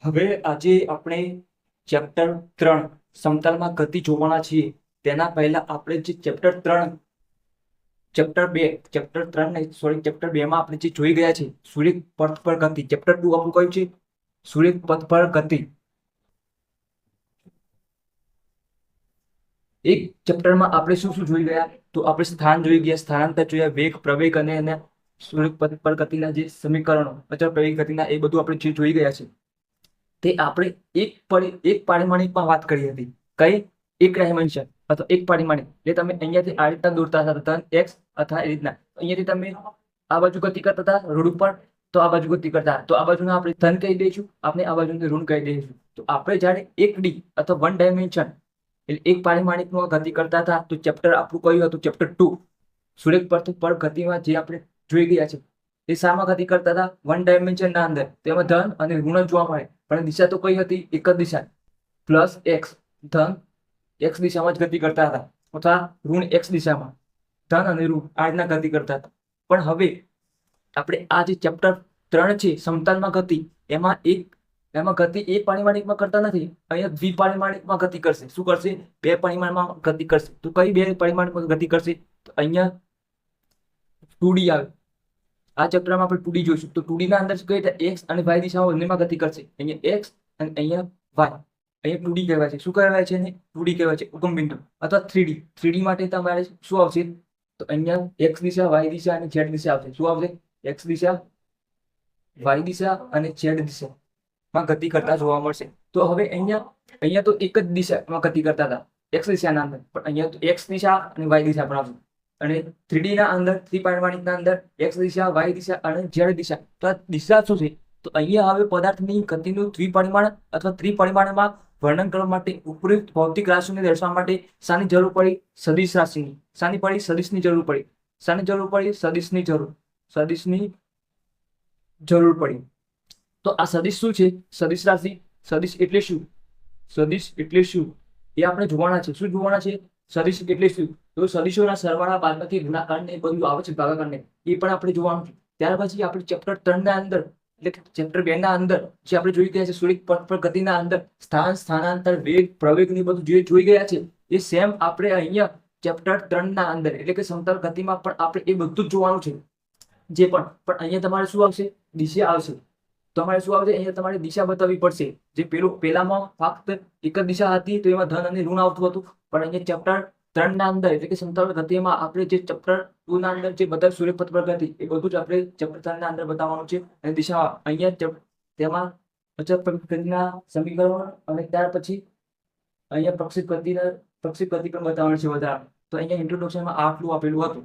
હવે આજે આપણે ચેપ્ટર 3 સમતલમાં ગતિ જોવાના છીએ। તેના પહેલા આપણે જે ચેપ્ટર 2 માં આપણે જે જોઈ ગયા છે સૂર્ય પથ પર ગતિ। ચેપ્ટર 2 આપણું કયું છે? સૂર્ય પથ પર ગતિ। એક ચેપ્ટરમાં આપણે શું શું જોઈ ગયા? તો આપણે સ્થાન જોઈ ગયા, સ્થાનાંતર જોયા, વેગ, પ્રવેગ અને સૂર્ય પથ પર ગતિના જે સમીકરણો, અચળ પ્રવેગ ગતિના, એ બધું આપણે જે જોઈ ગયા છે તે આપણે એક પારિમાણિકમાં વાત કરી હતી। કઈ? એક ડાયમેન્શન અથવા એક પારિમાણિક। એટલે તમે અહીંયાથી આ રીતના દોરતા હતા ધન x અથવા એ રીતના, અહીંયાથી તમે આ બાજુ ગતિ કરતા હતા રોડ ઉપર, તો આ બાજુ ગતિ કરતા, તો આ બાજુને આપણે ધન કહી દઈશું, આપણે આ બાજુને ઋણ કહી દઈશું। તો આપણે જ્યારે 1D અથવા 1 ડાયમેન્શન એટલે એક પારિમાણિકમાં ગતિ કરતા હતા તો ચેપ્ટર આપણું કયું હતું? ચેપ્ટર 2 સૂર્ય પથ પર ગતિમાં જે આપણે જોઈ ગયા છે એ શામાં ગતિ કરતા હતા? 1 ડાયમેન્શનના અંદર। તેમાં ધન અને ઋણ જોવા મળે, પણ દિશા તો કઈ હતી? એક જ દિશા, પ્લસ એક્સ। ધન એક્સ દિશામાં જ ગતિ કરતા હતા અથવા ઋણ એક્સ દિશામાં, ધન અને ઋણ આ રીતના ગતિ કરતા હતા। પણ હવે આપણે આ જે ચેપ્ટર 3 છે સમતલમાં ગતિ, એમાં ગતિ એક પારિમાણિકમાં કરતા નથી, અહીંયા દ્વિપારિમાણિકમાં ગતિ કરશે। શું કરશે? 2 પરિમાણમાં ગતિ કરશે। તો કઈ 2 પરિમાણમાં ગતિ કરશે? તો અહીંયા 2D આવે। આ ચેપ્ટરમાં આપણે 2D જોઈશું। તો 2D ના અંદર કઈ રીતે x અને y દિશામાં બંનેમાં ગતિ કરશે। અહીંયા x અને અહીંયા y, અહીંયા 2D કહેવાય છે। શું કહેવાય છે? 2D કહેવાય છે, ઉગમ બિંદુ। અથવા 3D માટે તમારે શું આવશે? તો અહીંયા x દિશા, y દિશા અને z દિશા આવશે। શું આવશે? x દિશા, y દિશા અને z દિશામાં ગતિ કરતા જોવા મળશે। તો હવે અહીંયા તો એક જ દિશામાં ગતિ કરતા હતા x દિશાના અંદર, પણ અહીંયા તો x દિશા અને y દિશા પણ આવશે। અને 3D ના અંદર, ત્રિપારિમાણિકના અંદર x દિશા, y દિશા અને z દિશા। તો આ દિશા શું છે? તો અહીંયા હવે પદાર્થની ગતિનું દ્વિપરિમાણ અથવા ત્રિપરિમાણમાં વર્ણન કરવા માટે ઉપરોક્ત ભૌતિક રાશિઓને દર્શાવવા માટે શાની જરૂર પડી? સદિશ રાશિની। શાની પડી? સદિશની જરૂર પડી। શાની જરૂર પડી? સદિશની જરૂર પડી। તો આ સદિશ શું છે? સદિશ રાશિ। સદિશ એટલે શું? સદિશ એટલે શું એ આપણે જોવાના છે। શું જોવાના છે? સદિશ એટલે શું? તો સદિશોના સરવાળા, બાદબાકી, ગુણાકાર ને એ બધું આવે છે, ભાગાકાર ને, એ પણ આપણે જોવાનું છે। ત્યાર પછી આપણે ચેપ્ટર 3 ના અંદર એટલે ચેપ્ટર 2 ના અંદર જે આપણે જોઈ ગયા છે સૂર્ય પથ પર ગતિના અંદર સ્થાન, સ્થાનાંતર, વેગ, પ્રવેગ ને બધું જે જોઈ ગયા છે એ સેમ આપણે અહીંયા ચેપ્ટર 3 ના અંદર એટલે કે સમતલ ગતિમાં પણ આપણે એ બધું જ જોવાનું છે। જે પણ અહીંયા તમારે શું આવશે? દિશા આવશે। તમારે શું આવશે? અહીંયા તમારે દિશા બતાવવી પડશે। જે પેલામાં ફક્ત એક જ દિશા હતી તો એમાં ધન અને ઋણ આવતું હતું, પણ અહીંયા ચેપ્ટર 3 ના અંદર એટલે કે સમતલ ગતિમાં આપણે જે ચેપ્ટર 2 ના અંદર જે બધા સૂર્યપથ પર ગતિ એ બધું જ આપણે ચેપ્ટર 3 ના અંદર બતાવવાનું છે। અને દિશા અહીંયા તેમાં અચળ ગતિના સમીકરણો અને ત્યાર પછી અહીંયા પ્રક્ષેપ ગતિ પણ બતાવવાનું છે વધારે। તો અહીંયા ઇન્ટ્રોડક્શનમાં આટલું આપેલું હતું।